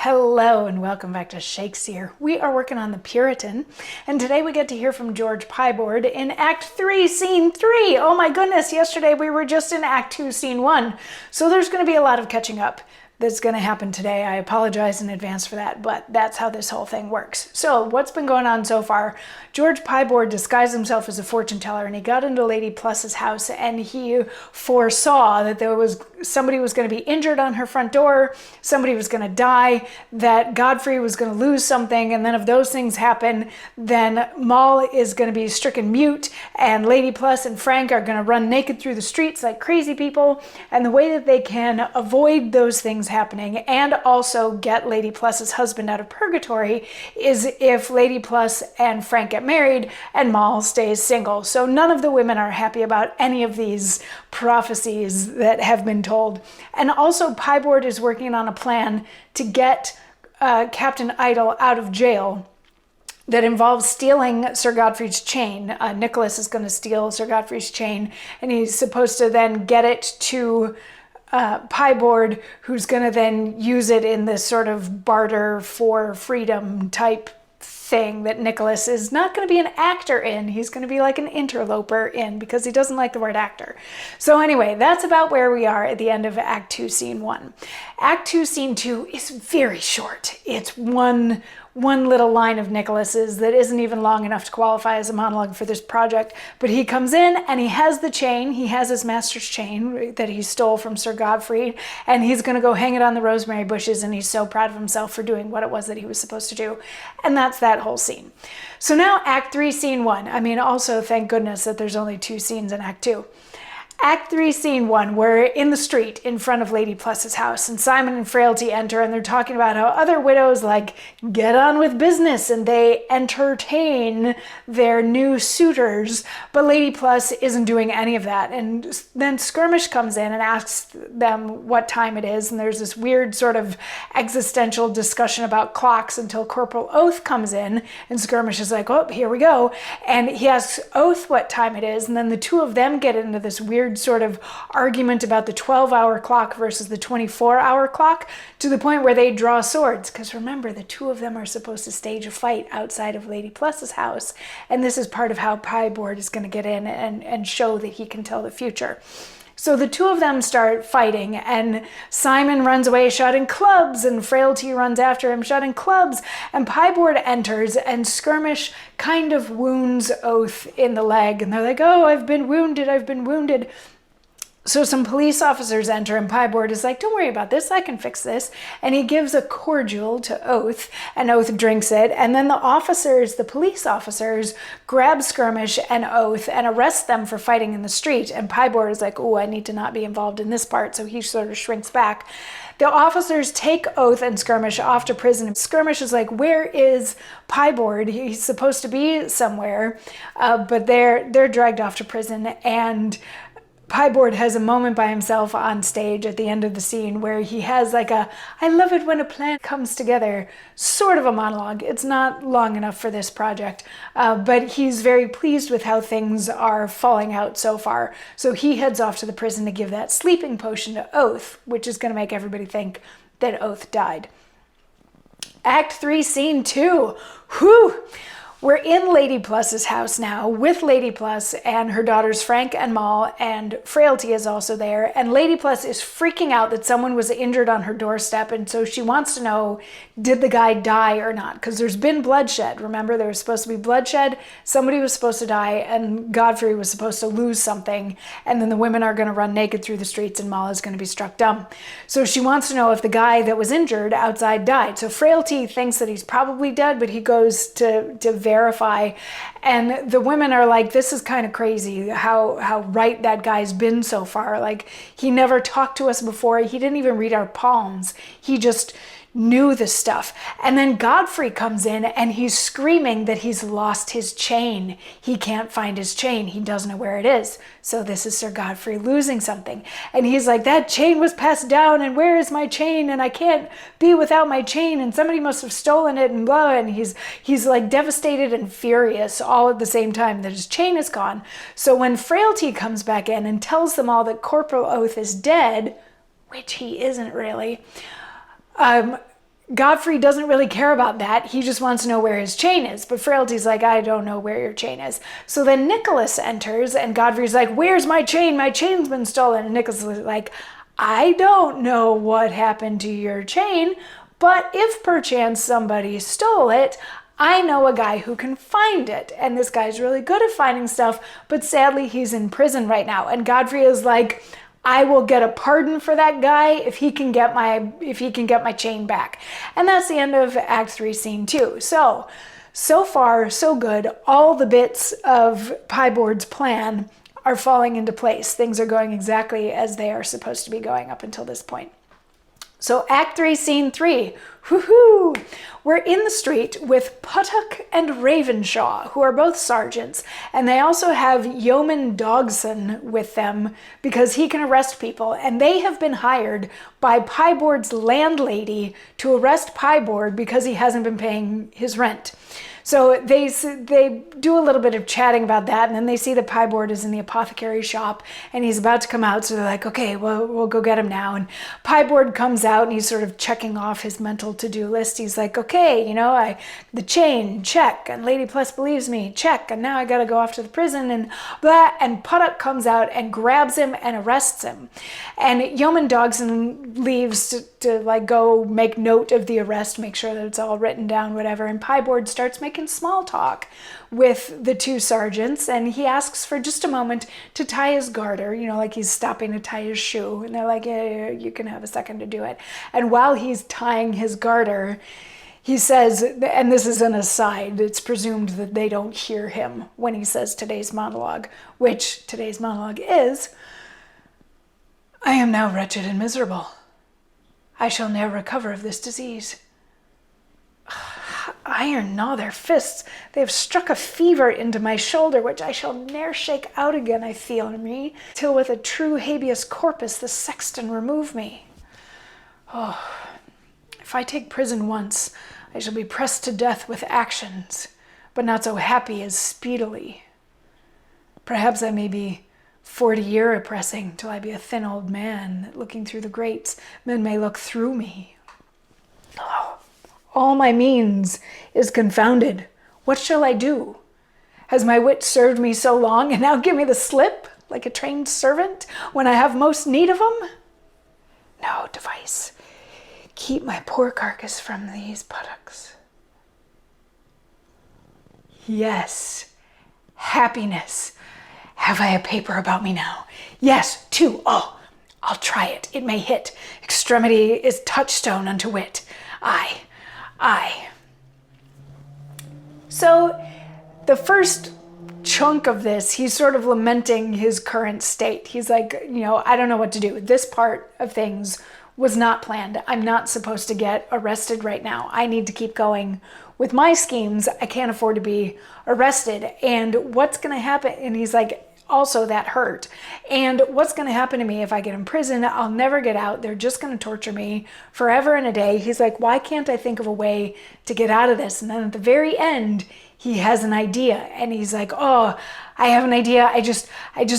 Hello and welcome back to Shakesyear. We are working on the Puritan, and today we get to hear from George Pye-board in Act 3, Scene 3. Oh my goodness, yesterday we were just in Act 2, Scene 1, so there's going to be a lot of catching up that's going to happen today. I apologize in advance for that, but that's how this whole thing works. So what's been going on so far? George Pye-board disguised himself as a fortune teller, and he got into Lady Plus's house, and he foresaw that somebody was going to be injured on her front door, somebody was going to die, that Godfrey was going to lose something, and then if those things happen, then Moll is going to be stricken mute, and Lady Plus and Frank are going to run naked through the streets like crazy people, and the way that they can avoid those things happening and also get Lady Plus's husband out of purgatory is if Lady Plus and Frank get married and Moll stays single. So none of the women are happy about any of these prophecies that have been told. And also Pye-board is working on a plan to get Captain Idle out of jail that involves stealing Sir Godfrey's chain. Nicholas is going to steal Sir Godfrey's chain, and he's supposed to then get it to Pye-board, who's going to then use it in this sort of barter for freedom type thing that Nicholas is not going to be an actor in. He's going to be like an interloper in, because he doesn't like the word actor. So anyway, that's about where we are at the end of Act 2, Scene 1. Act 2, Scene 2 is very short. It's one little line of Nicholas's that isn't even long enough to qualify as a monologue for this project, but he comes in and he has the chain. He has his master's chain that he stole from Sir Godfrey, and he's going to go hang it on the rosemary bushes, and he's so proud of himself for doing what it was that he was supposed to do. And that's that whole scene. So now Act 3, Scene 1. I mean, also thank goodness that there's only 2 scenes in Act 2. Act 3, Scene 1, we're in the street in front of Lady Plus's house, and Simon and Frailty enter, and they're talking about how other widows get on with business, and they entertain their new suitors, but Lady Plus isn't doing any of that. And then Skirmish comes in and asks them what time it is, and there's this weird sort of existential discussion about clocks until Corporal Oath comes in, and Skirmish is like, oh, here we go, and he asks Oath what time it is, and then the two of them get into this weird sort of argument about the 12-hour clock versus the 24-hour clock, to the point where they draw swords, because remember, the two of them are supposed to stage a fight outside of Lady Plus's house, and this is part of how Pye-board is going to get in and show that he can tell the future. So the two of them start fighting, and Simon runs away shouting clubs, and Frailty runs after him shouting clubs, and Pye-board enters, and Skirmish kind of wounds Oath in the leg, and they're like, oh, I've been wounded. So some police officers enter, and Pye-board is like, don't worry about this, I can fix this. And he gives a cordial to Oath, and Oath drinks it. And then the police officers, grab Skirmish and Oath and arrest them for fighting in the street. And Pye-board is like, oh, I need to not be involved in this part. So he sort of shrinks back. The officers take Oath and Skirmish off to prison. Skirmish is like, where is Pye-board? He's supposed to be somewhere, but they're dragged off to prison. And Pye-board has a moment by himself on stage at the end of the scene where he has like I love it when a plan comes together, sort of a monologue. It's not long enough for this project, but he's very pleased with how things are falling out so far. So he heads off to the prison to give that sleeping potion to Oath, which is going to make everybody think that Oath died. Act 3, Scene 2. Whew! We're in Lady Plus's house now with Lady Plus and her daughters Frank and Moll, and Frailty is also there. And Lady Plus is freaking out that someone was injured on her doorstep, and so she wants to know, did the guy die or not? Because there's been bloodshed. Remember, there was supposed to be bloodshed, somebody was supposed to die, and Godfrey was supposed to lose something, and then the women are going to run naked through the streets, and Moll is going to be struck dumb. So she wants to know if the guy that was injured outside died. So Frailty thinks that he's probably dead, but he goes to verify, and the women are like, this is kind of crazy how right that guy's been so far. Like, he never talked to us before, he didn't even read our palms, he just knew this stuff. And then Godfrey comes in and he's screaming that he's lost his chain. He can't find his chain. He doesn't know where it is. So this is Sir Godfrey losing something. And he's like, that chain was passed down, and where is my chain? And I can't be without my chain, and somebody must have stolen it, and blah. And he's like devastated and furious all at the same time that his chain is gone. So when Frailty comes back in and tells them all that Corporal Oath is dead, which he isn't really, Godfrey doesn't really care about that. He just wants to know where his chain is. But Frailty's like, I don't know where your chain is. So then Nicholas enters and Godfrey's like, where's my chain? My chain's been stolen. And Nicholas is like, I don't know what happened to your chain, but if perchance somebody stole it, I know a guy who can find it. And this guy's really good at finding stuff, but sadly he's in prison right now. And Godfrey is like, I will get a pardon for that guy if he can get my chain back. And that's the end of Act 3, Scene 2. So far, so good. All the bits of Pye-board's plan are falling into place. Things are going exactly as they are supposed to be going up until this point. So Act 3, Scene 3, woohoo! We're in the street with Puttock and Ravenshaw, who are both sergeants, and they also have Yeoman Dogson with them because he can arrest people, and they have been hired by Pye-board's landlady to arrest Pye-board because he hasn't been paying his rent. So they do a little bit of chatting about that, and then they see that Pye-board is in the apothecary shop, and he's about to come out, so they're like, okay, well, we'll go get him now. And Pye-board comes out, and he's sort of checking off his mental to-do list. He's like, okay, the chain, check, and Lady Plus believes me, check, and now I gotta go off to the prison, and blah, and Puttock comes out and grabs him and arrests him. And Yeoman Dogson leaves to like go make note of the arrest, make sure that it's all written down, whatever, and Pye-board starts making small talk with the two sergeants, and he asks for just a moment to tie his garter, like he's stopping to tie his shoe, and they're like, yeah, you can have a second to do it. And while he's tying his garter, he says, and this is an aside, it's presumed that they don't hear him when he says today's monologue, which today's monologue is, I am now wretched and miserable. I shall ne'er recover of this disease. Iron gnaw their fists. They have struck a fever into my shoulder, which I shall ne'er shake out again, I feel in me, till with a true habeas corpus the sexton remove me. Oh, if I take prison once, I shall be pressed to death with actions, but not so happy as speedily. Perhaps I may be 40 year oppressing, till I be a thin old man, that looking through the grates, men may look through me. Oh, all my means is confounded. What shall I do? Has my wit served me so long, and now give me the slip, like a trained servant, when I have most need of 'em? No device. Keep my poor carcass from these buttocks. Yes, happiness. Have I a paper about me now? Yes, 2. Oh, I'll try it. It may hit. Extremity is touchstone unto wit. Aye. So the first chunk of this, he's sort of lamenting his current state. He's like, I don't know what to do. This part of things was not planned. I'm not supposed to get arrested right now. I need to keep going with my schemes. I can't afford to be arrested. And what's going to happen? And he's like, also that hurt. And what's going to happen to me if I get in prison? I'll never get out. They're just going to torture me forever and a day. He's like, why can't I think of a way to get out of this? And then at the very end, he has an idea, and he's like, oh, I have an idea. I just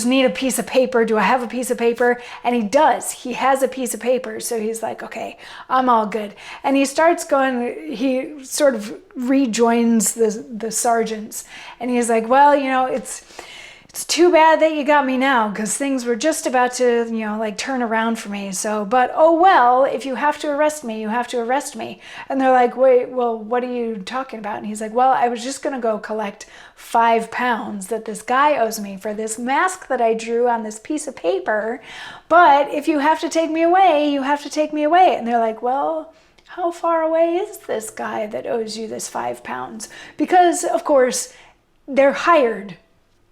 need a piece of paper. Do I have a piece of paper? And he does. He has a piece of paper. So he's like, okay, I'm all good. And he starts going, he sort of rejoins the sergeants, and he's like, well, it's too bad that you got me now, because things were just about to, turn around for me. So, but oh well, if you have to arrest me, you have to arrest me. And they're like, wait, well, what are you talking about? And he's like, well, I was just going to go collect £5 that this guy owes me for this mask that I drew on this piece of paper. But if you have to take me away, you have to take me away. And they're like, well, how far away is this guy that owes you this £5? Because, of course, they're hired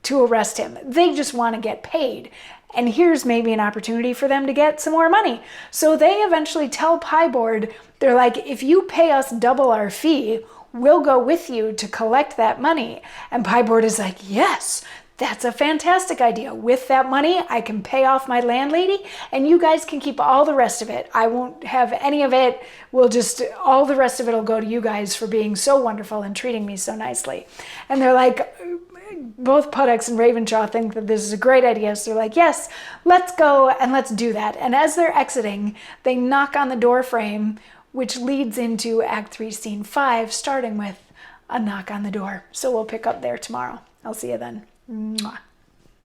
to arrest him. They just want to get paid. And here's maybe an opportunity for them to get some more money. So they eventually tell Pye-board, they're like, if you pay us double our fee, we'll go with you to collect that money. And Pye-board is like, yes, that's a fantastic idea. With that money, I can pay off my landlady, and you guys can keep all the rest of it. I won't have any of it. All the rest of it will go to you guys for being so wonderful and treating me so nicely. And they're like, both Puttock and Ravenshaw think that this is a great idea. So they're like, yes, let's go and let's do that. And as they're exiting, they knock on the door frame which leads into Act 3, Scene 5, starting with a knock on the door. So we'll pick up there tomorrow. I'll see you then. Mwah.